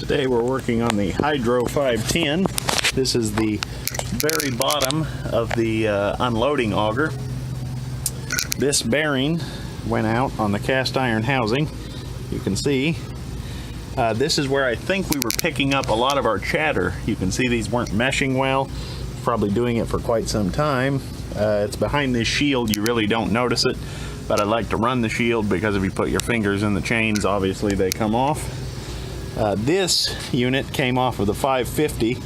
Today we're working on the Hydro 510. This is the very bottom of the unloading auger. This bearing went out on the cast iron housing. You can see this is where I think we were picking up a lot of our chatter. You can see these weren't meshing well. Probably doing it for quite some time. It's behind this shield. You really don't notice it, but I like to run the shield because if you put your fingers in the chains, obviously they come off. This unit came off of the 550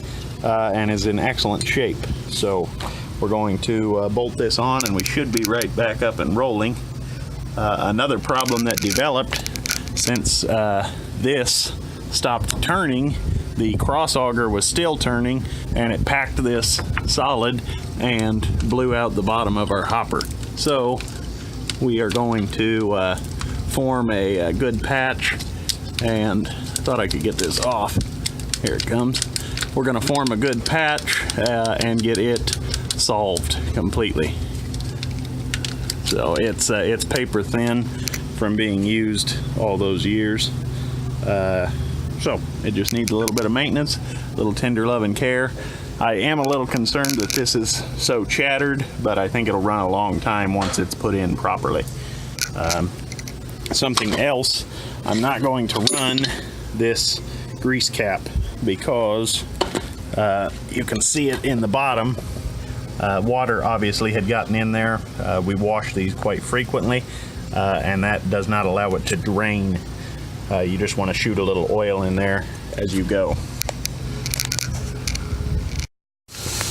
and is in excellent shape. So we're going to bolt this on and we should be right back up and rolling. Another problem that developed since this stopped turning, the cross auger was still turning and it packed this solid and blew out the bottom of our hopper. So we are going to form a good patch, and I thought I could get this off. Here it comes. We're going to form a good patch and get it solved completely. So it's paper thin from being used all those years. So it just needs a little bit of maintenance, a little tender love and care. I am a little concerned that this is so chattered, but I think it'll run a long time once it's put in properly. Something else, I'm not going to run this grease cap because you can see it in the bottom. Water obviously had gotten in there. We wash these quite frequently, and that does not allow it to drain. You just want to shoot a little oil in there as you go.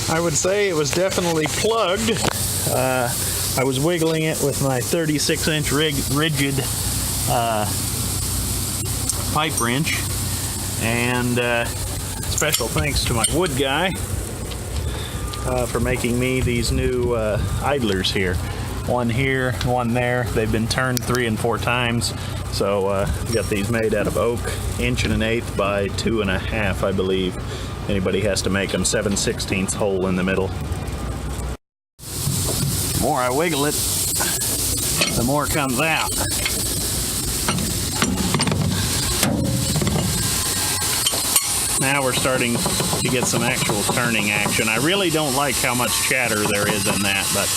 I would say it was definitely plugged. I was wiggling it with my 36-inch rigid pipe wrench, and special thanks to my wood guy for making me these new idlers here. One here, one there. They've been turned 3 and 4 times. So got these made out of oak, 1 1/8 by 2 1/2, I believe. Anybody has to make them 7/16 hole in the middle. The more I wiggle it, the more comes out. Now we're starting to get some actual turning action. I really don't like how much chatter there is in that, but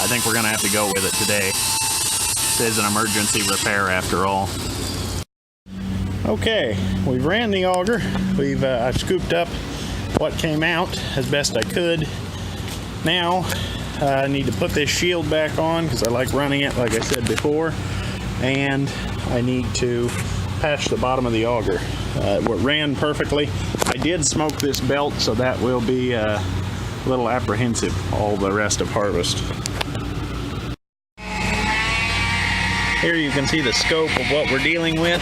I think we're going to have to go with it today. This is an emergency repair after all. Okay, we ran the auger. I've scooped up what came out as best I could. Now I need to put this shield back on because I like running it, like I said before, and I need to patch the bottom of the auger. It ran perfectly. I did smoke this belt, so that will be a little apprehensive all the rest of harvest. Here you can see the scope of what we're dealing with.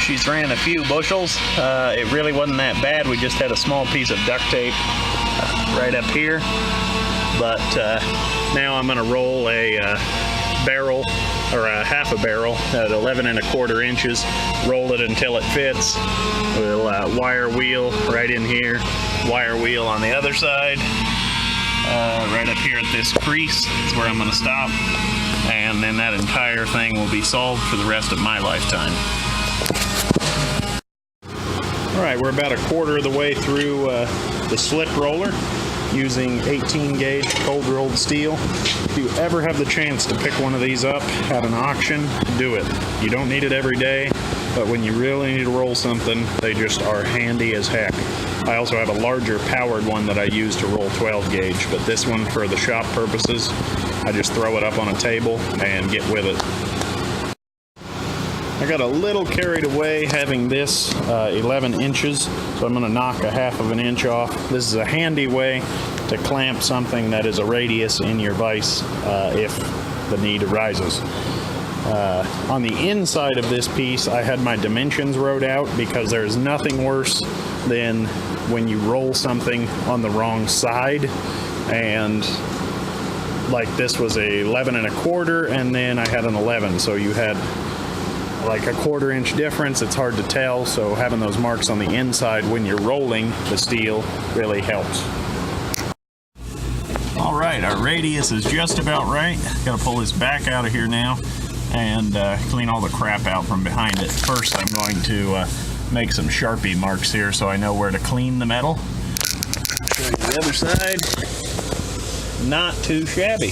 She's ran a few bushels. It really wasn't that bad. We just had a small piece of duct tape right up here. But now I'm going to roll a barrel, or a half a barrel at 11 1/4 inches. Roll it until it fits. We'll wire wheel right in here. Wire wheel on the other side. Right up here at this crease is where I'm going to stop. And then that entire thing will be solved for the rest of my lifetime. Alright, we're about 1/4 of the way through the Slit Roller using 18 gauge cold rolled steel. If you ever have the chance to pick one of these up at an auction, do it. You don't need it every day, but when you really need to roll something, they just are handy as heck. I also have a larger powered one that I use to roll 12 gauge, but this one for the shop purposes, I just throw it up on a table and get with it. I got a little carried away having this 11 inches, so I'm going to knock a 1/2 inch off. This is a handy way to clamp something that is a radius in your vise if the need arises. On the inside of this piece, I had my dimensions wrote out because there's nothing worse than when you roll something on the wrong side, and like this was a 11 1/4 and then I had an 11, so you had like a 1/4 inch difference. It's hard to tell, so having those marks on the inside when you're rolling the steel really helps. Alright, our radius is just about right. Gotta pull this back out of here now and clean all the crap out from behind it. First I'm going to make some Sharpie marks here so I know where to clean the metal. Show you the other side. Not too shabby.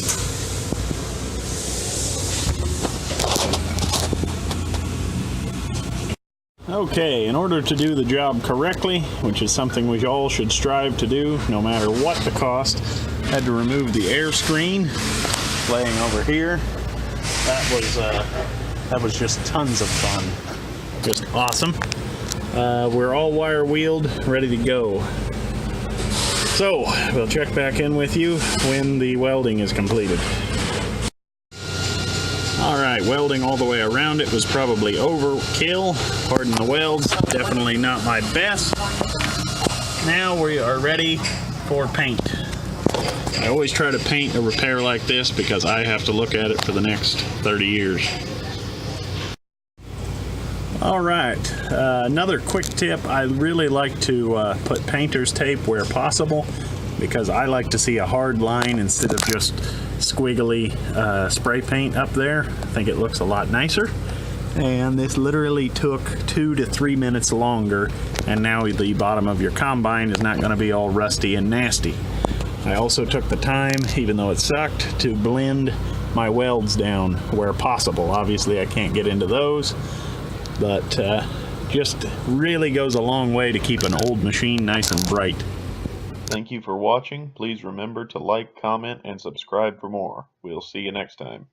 Okay, in order to do the job correctly, which is something we all should strive to do, no matter what the cost, had to remove the air screen laying over here. That was just tons of fun. Just awesome. We're all wire wheeled, ready to go. So, we'll check back in with you when the welding is completed. Alright, welding all the way around it was probably overkill. Pardon the welds, definitely not my best. Now we are ready for paint. I always try to paint a repair like this because I have to look at it for the next 30 years. Alright, another quick tip, I really like to put painter's tape where possible because I like to see a hard line instead of just squiggly spray paint up there. I think it looks a lot nicer. And this literally took 2 to 3 minutes longer, and now the bottom of your combine is not going to be all rusty and nasty. I also took the time, even though it sucked, to blend my welds down where possible. Obviously I can't get into those, but just really goes a long way to keep an old machine nice and bright. Thank you for watching. Please remember to like, comment, and subscribe for more. We'll see you next time.